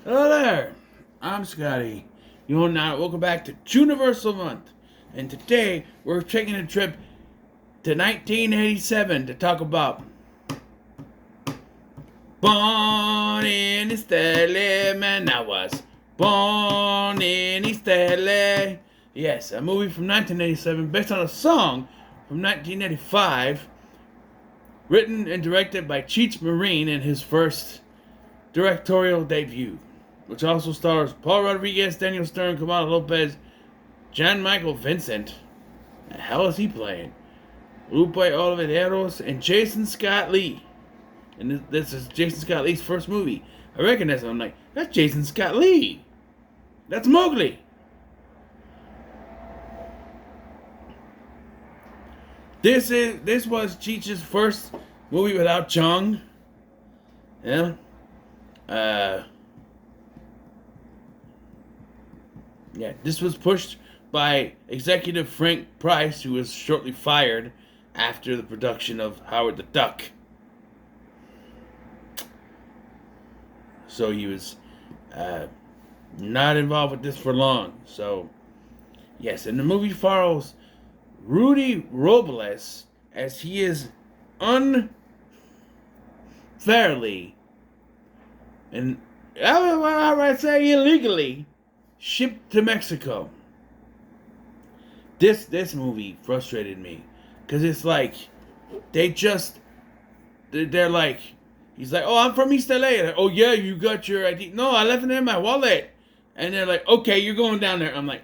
Hello there, I'm Scotty. You know now, welcome back to Juniversal month. And today we're taking a trip to 1987 to talk about Born in East LA, man, I was born in East LA. Yes, a movie from 1987 based on a song from 1985, written and directed by Cheech Marine in his first directorial debut, which also stars Paul Rodriguez, Daniel Stern, Kamala Lopez, John Michael Vincent. The hell is he playing? Lupe Oliveros and Jason Scott Lee. And this is Jason Scott Lee's first movie. I recognize him. I'm like, that's Jason Scott Lee. That's Mowgli. This was Cheech's first movie without Chung. Yeah. Uh, yeah, this was pushed by executive Frank Price, who was shortly fired after the production of Howard the Duck. So he was not involved with this for long. So, yes, and the movie follows Rudy Robles as he is unfairly and I would say illegally shipped to Mexico. This movie frustrated me because it's like they're like, he's like, oh, I'm from East LA. Like, oh yeah, you got your ID? No, I left it in my wallet. And they're like, okay, you're going down there. I'm like,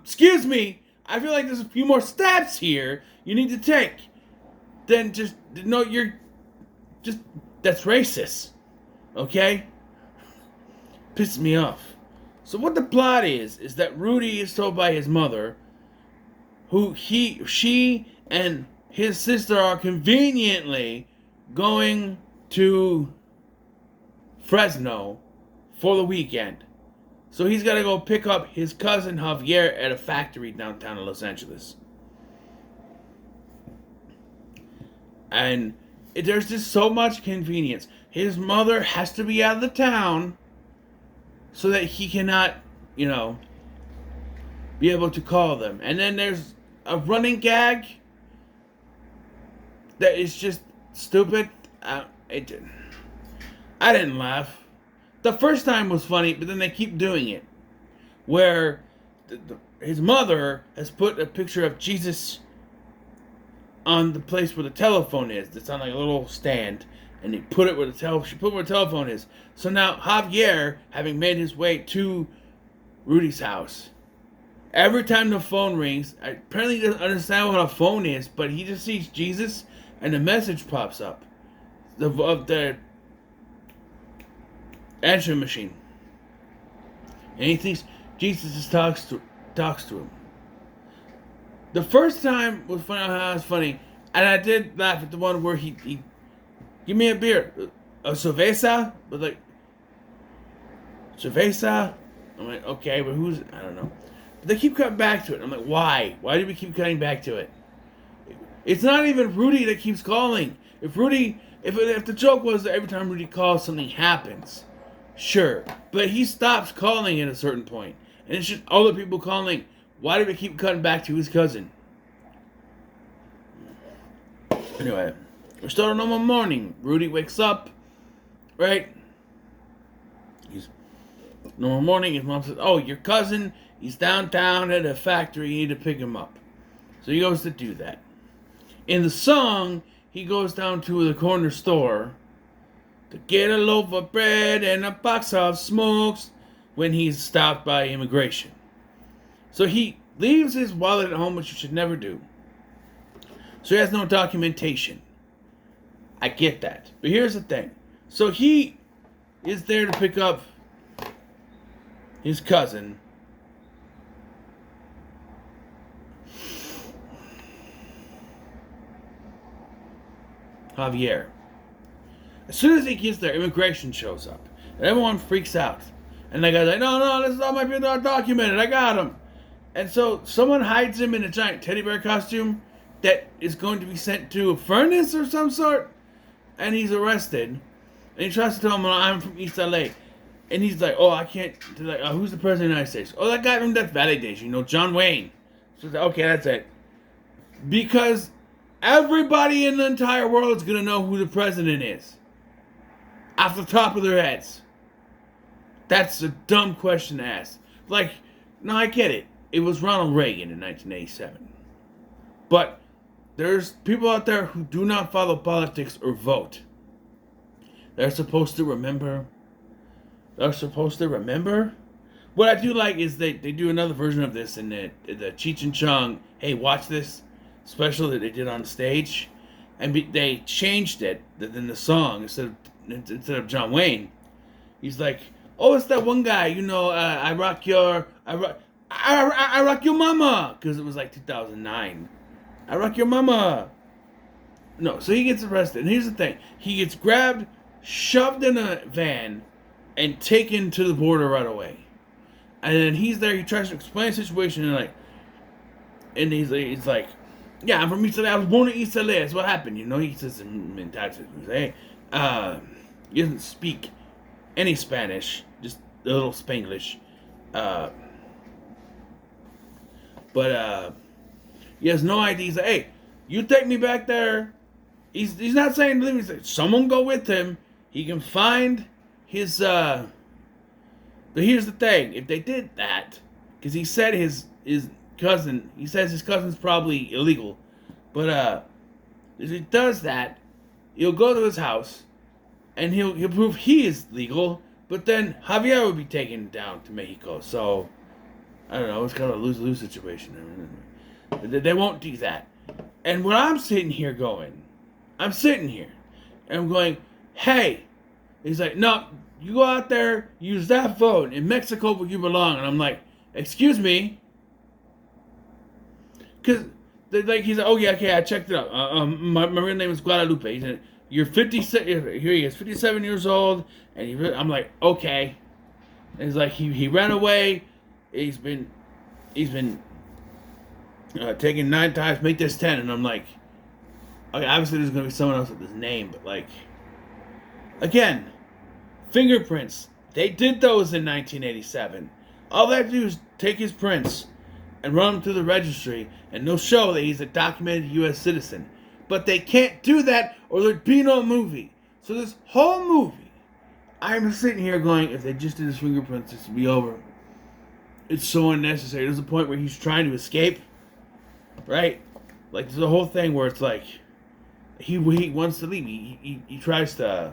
excuse me. I feel like there's a few more steps here you need to take. Then just no, you're just that's racist. Okay? Pisses me off. So what the plot is that Rudy is told by his mother, she and his sister are conveniently going to Fresno for the weekend. So he's got to go pick up his cousin Javier at a factory downtown in Los Angeles. And there's just so much convenience. His mother has to be out of the town so that he cannot, be able to call them. And then there's a running gag that is just stupid. I didn't laugh. The first time was funny, but then they keep doing it. Where his mother has put a picture of Jesus on the place where the telephone is. It's on like a little stand. And they put it where she put where the telephone is. So now Javier, having made his way to Rudy's house, every time the phone rings, apparently he doesn't understand what a phone is, but he just sees Jesus and the message pops up of the answering machine, and he thinks Jesus just talks to him. The first time was funny. How it's funny, and I did laugh at the one where he give me a beer, a cerveza, but like cerveza. I'm like, okay, but I don't know. But they keep cutting back to it. I'm like, why? Why do we keep cutting back to it? It's not even Rudy that keeps calling. If the joke was that every time Rudy calls, something happens, sure. But he stops calling at a certain point, and it's just other people calling. Why do we keep cutting back to his cousin? Anyway, we start a normal morning. Rudy wakes up, right? Normal morning. His mom says, "Oh, your cousin, he's downtown at a factory. You need to pick him up." So he goes to do that. In the song, he goes down to the corner store to get a loaf of bread and a box of smokes when he's stopped by immigration. So he leaves his wallet at home, which you should never do. So he has no documentation. I get that. But here's the thing. So he is there to pick up his cousin. Javier. As soon as he gets there, immigration shows up. And everyone freaks out. And the guy's like, no, this is all my people are documented. I got him. And so someone hides him in a giant teddy bear costume that is going to be sent to a furnace or some sort. And he's arrested. And he tries to tell him, I'm from East LA. And he's like, oh, I can't. They're like, who's the president of the United States? Oh, that guy from Death Valley days, John Wayne. So it's like, okay, that's it. Because everybody in the entire world is going to know who the president is. Off the top of their heads. That's a dumb question to ask. Like, no, I get it. It was Ronald Reagan in 1987. But there's people out there who do not follow politics or vote. They're supposed to remember. What I do like is they do another version of this in the Cheech and Chong, hey, watch this special that they did on stage. And they changed it in the song instead of John Wayne. He's like, oh, it's that one guy, I rock your mama, because it was like 2009. I rock your mama. No, so he gets arrested, and here's the thing: he gets grabbed, shoved in a van, and taken to the border right away. And then he's there. He tries to explain the situation, and he's like, yeah, I'm from East LA. I was born in East LA. That's what happened, He says in Texas, hey, he doesn't speak any Spanish, just a little Spanglish. But he has no idea. He's like, hey, you take me back there. He's not saying to leave. He's like, someone go with him. He can find his. But here's the thing: if they did that, because he said his cousin, he says his cousin's probably illegal, but if he does that, he'll go to his house, and he'll prove he is legal. But then Javier will be taken down to Mexico. So I don't know. It's kind of a lose-lose situation. They won't do that. And when I'm sitting here, and I'm going, hey. He's like, no, you go out there, use that phone. In Mexico where you belong. And I'm like, excuse me? Because, he's like, oh, yeah, okay, I checked it out. My real name is Guadalupe. He said, you're 57, here he is, 57 years old. And I'm like, okay. And he's like, he ran away. He's been taken 9 times, make this 10. And I'm like, okay, obviously there's going to be someone else with his name. But, again, fingerprints. They did those in 1987. All they have to do is take his prints and run them through the registry, and they'll show that he's a documented U.S. citizen. But they can't do that, or there'd be no movie. So this whole movie, I'm sitting here going, if they just did his fingerprints, this would be over. It's so unnecessary. There's a point where he's trying to escape, right? Like, there's a whole thing where it's like, he wants to leave. He tries to...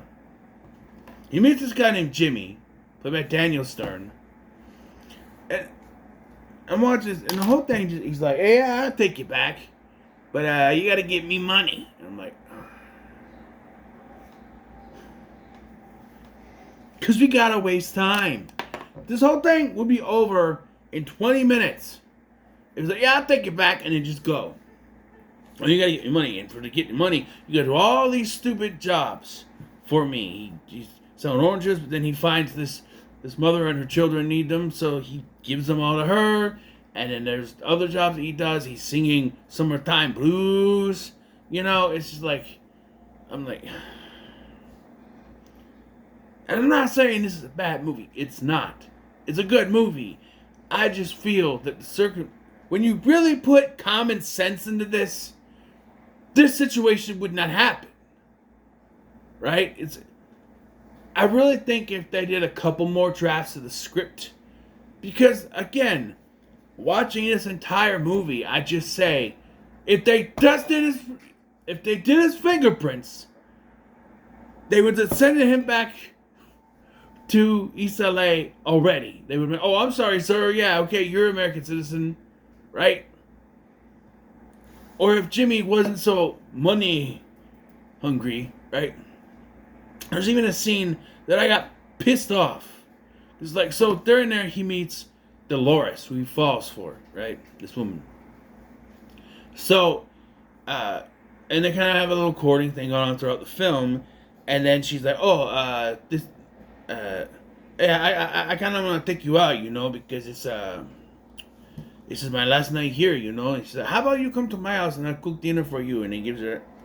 He meets this guy named Jimmy, played by Daniel Stern. And I'm watching this, and the whole thing, he's like, hey, I'll take you back, but you gotta give me money. And I'm like, because we gotta waste time. This whole thing would be over in 20 minutes. It was like, yeah, I'll take you back, and then just go. And you gotta get your money. And to get your money, you gotta do all these stupid jobs for me. He's selling oranges, but then he finds this mother and her children need them, so he gives them all to her. And then there's other jobs that he does. He's singing summertime blues. It's just like, I'm like, and I'm not saying this is a bad movie. It's not. It's a good movie. I just feel that when you really put common sense into this situation would not happen. Right? I really think if they did a couple more drafts of the script, because again, watching this entire movie, I just say, if they did his fingerprints, they would have sent him back to East LA already. They would have been, oh, I'm sorry, sir. Yeah, okay, you're an American citizen, right? Or if Jimmy wasn't so money hungry, right? There's even a scene that I got pissed off. It's like, so during there he meets Dolores, who he falls for, right? This woman. So, and they kind of have a little courting thing going on throughout the film. And then she's like, oh, I kind of want to take you out, because this is my last night here, And she's like, how about you come to my house and I'll cook dinner for you? And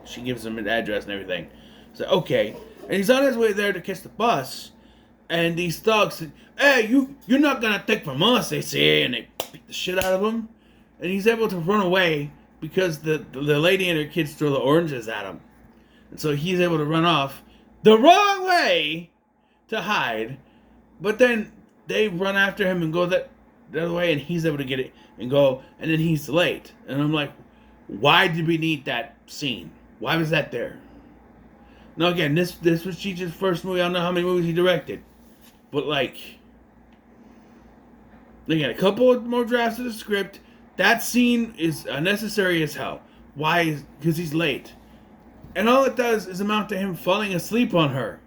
she gives him an address and everything. So, okay. And he's on his way there to catch the bus. And these thugs said, "Hey, you're not gonna take from us," they say, and they beat the shit out of him. And he's able to run away because the lady and her kids throw the oranges at him. And so he's able to run off the wrong way to hide. But then they run after him and go the other way, and he's able to get it and go, and then he's late. And I'm like, why did we need that scene? Why was that there? Now again, this was Cheech's first movie. I don't know how many movies he directed. But like, again, a couple more drafts of the script. That scene is unnecessary as hell. Why? Because he's late. And all it does is amount to him falling asleep on her.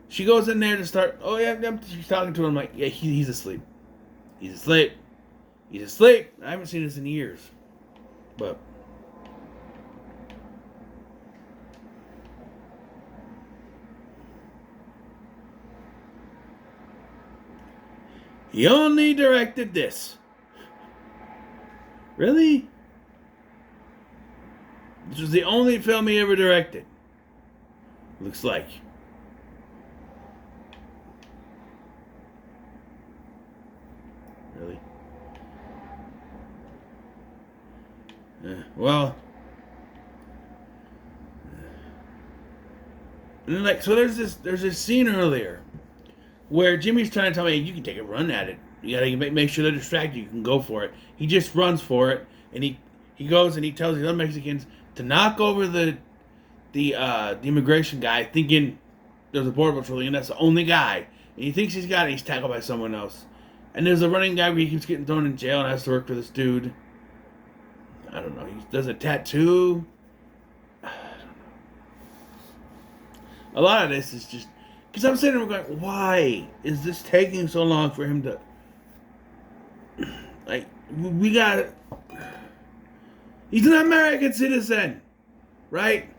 She goes in there to start, oh yeah, she's talking to him like, yeah, he's asleep. He's asleep. He's asleep. I haven't seen this in years. But he only directed this. Really? This was the only film he ever directed. Looks like. Really? Well. And then like, so there's this scene earlier where Jimmy's trying to tell me, you can take a run at it. You gotta make sure they're distracted. You can go for it. He just runs for it, and he goes and he tells the other Mexicans to knock over the immigration guy, thinking there's a border patrol, and that's the only guy. And he thinks he's got it. He's tackled by someone else. And there's a running guy where he keeps getting thrown in jail and has to work for this dude. I don't know. He does a tattoo. I don't know. A lot of this is just because I'm sitting there going, why is this taking so long for him to? Like, we got. He's an American citizen, right?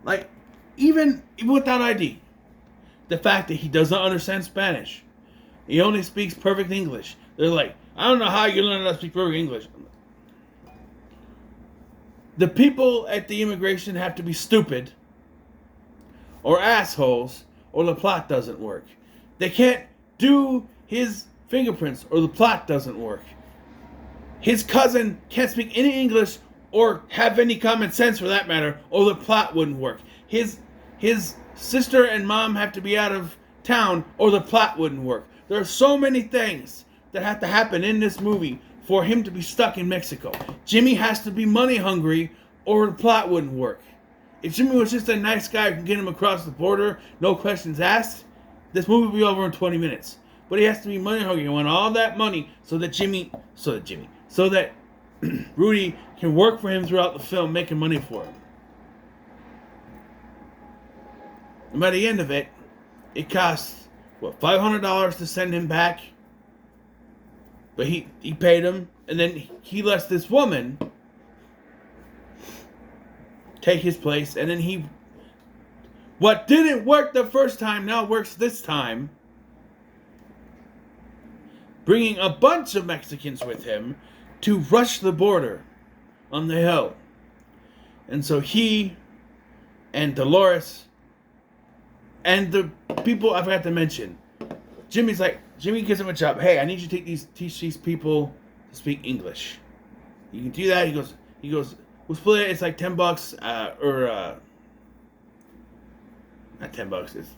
Like, even without ID, the fact that he doesn't understand Spanish, he only speaks perfect English. They're like, I don't know how you learn how to speak perfect English. The people at the immigration have to be stupid, or assholes, or the plot doesn't work. They can't do his fingerprints, or the plot doesn't work. His cousin can't speak any English or have any common sense for that matter, or the plot wouldn't work. His sister and mom have to be out of town, or the plot wouldn't work. There are so many things that have to happen in this movie for him to be stuck in Mexico. Jimmy has to be money hungry, or the plot wouldn't work. If Jimmy was just a nice guy who can get him across the border, no questions asked, this movie would be over in 20 minutes. But he has to be money hungry and want all that money so that Rudy can work for him throughout the film, making money for him. And by the end of it, it costs, $500 to send him back? But he paid him, and then he lets this woman take his place, and then what didn't work the first time now works this time, bringing a bunch of Mexicans with him to rush the border on the hill. And so he and Dolores and the people I forgot to mention, Jimmy gives him a job. Hey, I need you to teach these people to speak English. You can do that. He goes, we'll split it. It's like $10, not $10. It's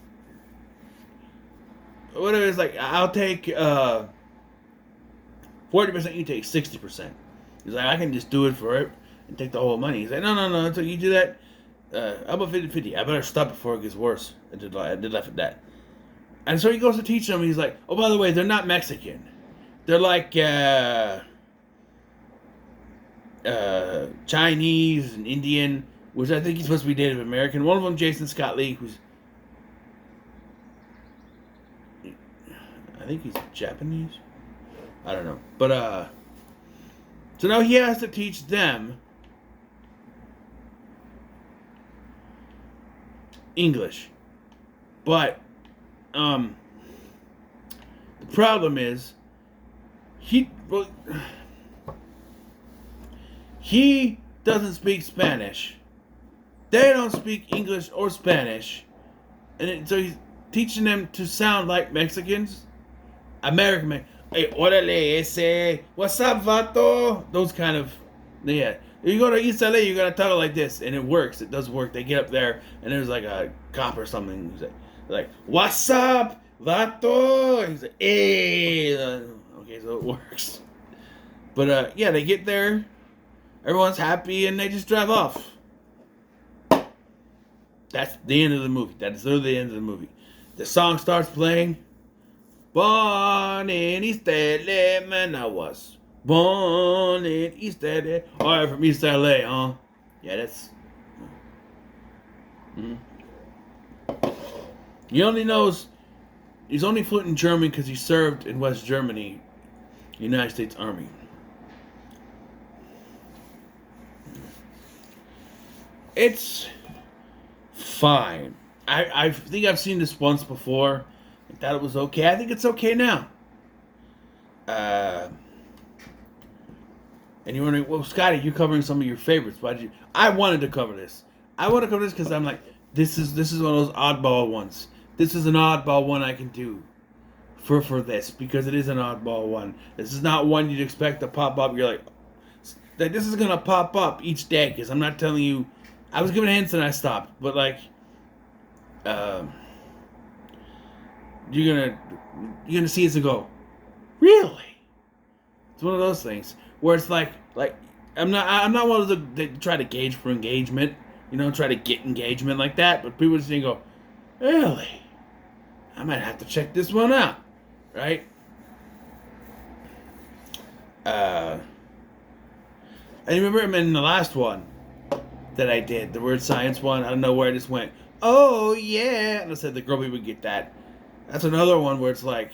whatever. It's like, I'll take 40%. You take 60%. He's like, I can just do it for it and take the whole money. He's like, no. Until you do that, how about 50-50? I better stop before it gets worse. I did laugh at that. And so he goes to teach them. He's like, oh, by the way, they're not Mexican. They're like Chinese and Indian, which I think he's supposed to be Native American. One of them, Jason Scott Lee, I think he's Japanese. I don't know. But, so now he has to teach them English. But, the problem is, he doesn't speak Spanish. They don't speak English or Spanish. so he's teaching them to sound like Mexicans, American man. Hey, orale ese, what's up, vato? Those kind of, yeah. You go to East LA, you gotta talk like this, and it works. It does work. They get up there, and there's like a cop or something. Who's like, what's up, vato? He's like, hey. Okay, so it works. But yeah, they get there, everyone's happy, and they just drive off. That's the end of the movie. That is literally the end of the movie. The song starts playing. Born in East LA, man, I was born in East LA. Alright, from East LA, huh? Yeah, that's. He only knows. He's only fluent in German because he served in West Germany, United States Army. It's fine. I think I've seen this once before. I thought it was okay. I think it's okay now. And you're wondering, well, Scotty, you're covering some of your favorites. Why did you? I wanted to cover this. I want to cover this because I'm like, this is one of those oddball ones. This is an oddball one I can do for this because it is an oddball one. This is not one you'd expect to pop up. You're like this is gonna pop up each day because I'm not telling you. I was giving hints and I stopped, but like, you're gonna see it and go, really? It's one of those things where it's like I'm not one of those that try to gauge for engagement, try to get engagement like that. But people just go, really? I might have to check this one out, right? I remember him in the last one that I did, the word science one. I don't know where I just went, oh yeah, and I said the girl we would get that. That's another one where it's like,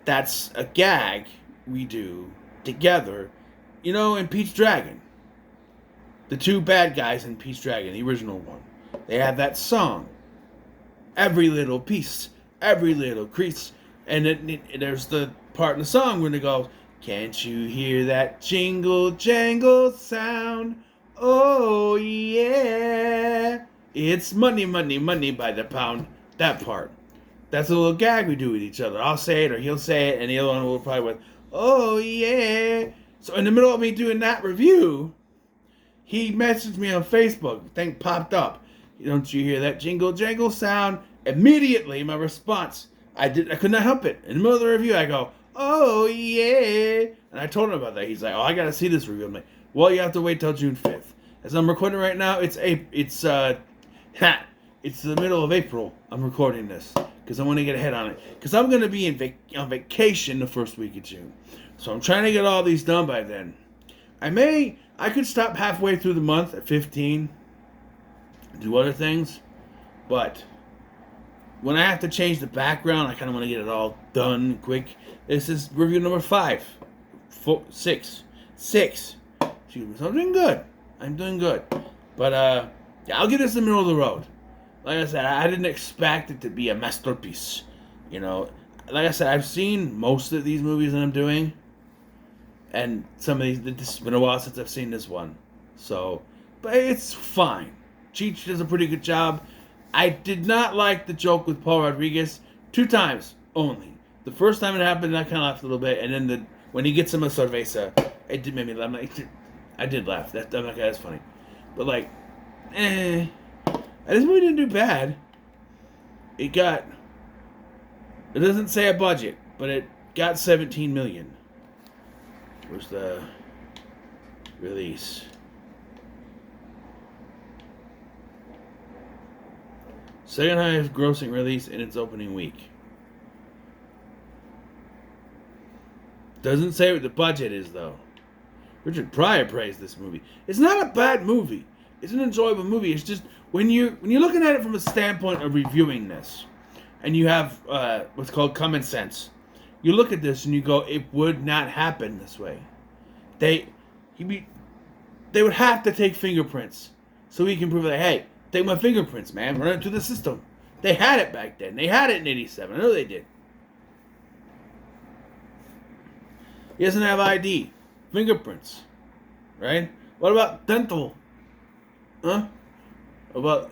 that's a gag we do together, in Pete's Dragon. The two bad guys in Pete's Dragon, the original one, they have that song, every little piece, every little crease, and there's the part in the song where it goes, can't you hear that jingle jangle sound? Oh yeah, it's money, money, money by the pound. That part. That's a little gag we do with each other. I'll say it or he'll say it, and the other one will probably with, oh yeah. So in the middle of me doing that review, he messaged me on Facebook. The thing popped up. Don't you hear that jingle jangle sound? Immediately, my response, I could not help it. In the middle of the review, I go, oh yeah. And I told him about that. He's like, oh, I gotta see this review. I'm like, well, you have to wait till June 5th. As I'm recording right now, it's the middle of April. I'm recording this because I want to get ahead on it. Because I'm going to be on vacation the first week of June. So I'm trying to get all these done by then. I could stop halfway through the month at 15, do other things, but when I have to change the background, I kind of want to get it all done quick. This is review number 6. Excuse me. So I'm doing good. But yeah, I'll get this in the middle of the road. Like I said, I didn't expect it to be a masterpiece. Like I said, I've seen most of these movies that I'm doing, and some of these. It's been a while since I've seen this one, so but it's fine. Cheech does a pretty good job. I did not like the joke with Paul Rodriguez 2 times only. The first time it happened, I kind of laughed a little bit, and then when he gets him a cerveza, it did make me laugh. I did laugh. I'm like, that's funny, but like, this movie didn't do bad. It doesn't say a budget, but it got 17 million. Where's the release? Second highest grossing release in its opening week. Doesn't say what the budget is, though. Richard Pryor praised this movie. It's not a bad movie. It's an enjoyable movie. It's just when you're looking at it from a standpoint of reviewing this, and you have what's called common sense, you look at this and you go, it would not happen this way. They would have to take fingerprints so he can prove that, hey, take my fingerprints, man, run it through the system. They had it back then. They had it in '87. I know they did. He doesn't have ID. Fingerprints. Right? What about dental? Huh? About,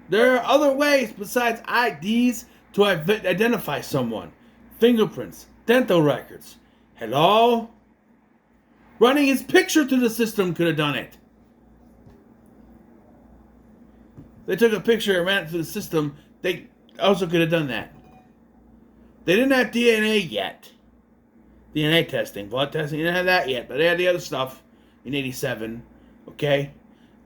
There are other ways besides IDs to identify someone. Fingerprints, dental records. Hello? Running his picture through the system could have done it. They took a picture and ran it through the system. They also could have done that. They didn't have DNA yet. DNA testing, blood testing, they didn't have that yet. But they had the other stuff in 87. Okay?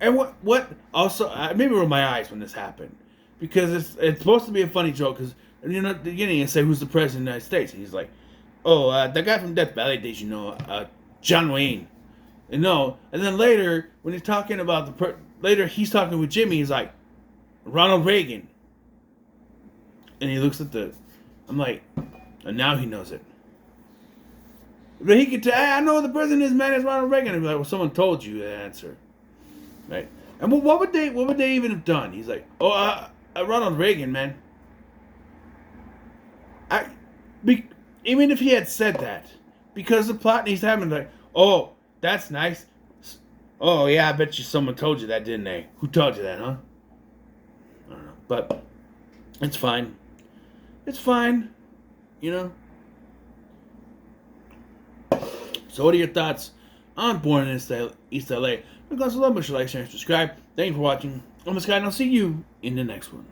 And what also, I maybe rolled my eyes when this happened. Because it's supposed to be a funny joke. Because, you know, at the beginning, you say, who's the president of the United States? And he's like, oh, the guy from Death Valley days, you know, John Wayne. And no. And then later, when he's talking about later he's talking with Jimmy, he's like, Ronald Reagan. And he looks at I'm like, and now he knows it. But he could tell, I know the president is man, it's Ronald Reagan. And be like, well, someone told you the answer. Right? And what would they even have done? He's like, oh, Ronald Reagan, man. Even if he had said that, because the plot he's having, like, oh, that's nice. Oh, yeah, I bet you someone told you that, didn't they? Who told you that, huh? I don't know. But it's fine. It's fine. You know? So what are your thoughts on Born in East LA? Because I love, make sure you like, share, and subscribe. Thank you for watching. I'm this guy, and I'll see you in the next one.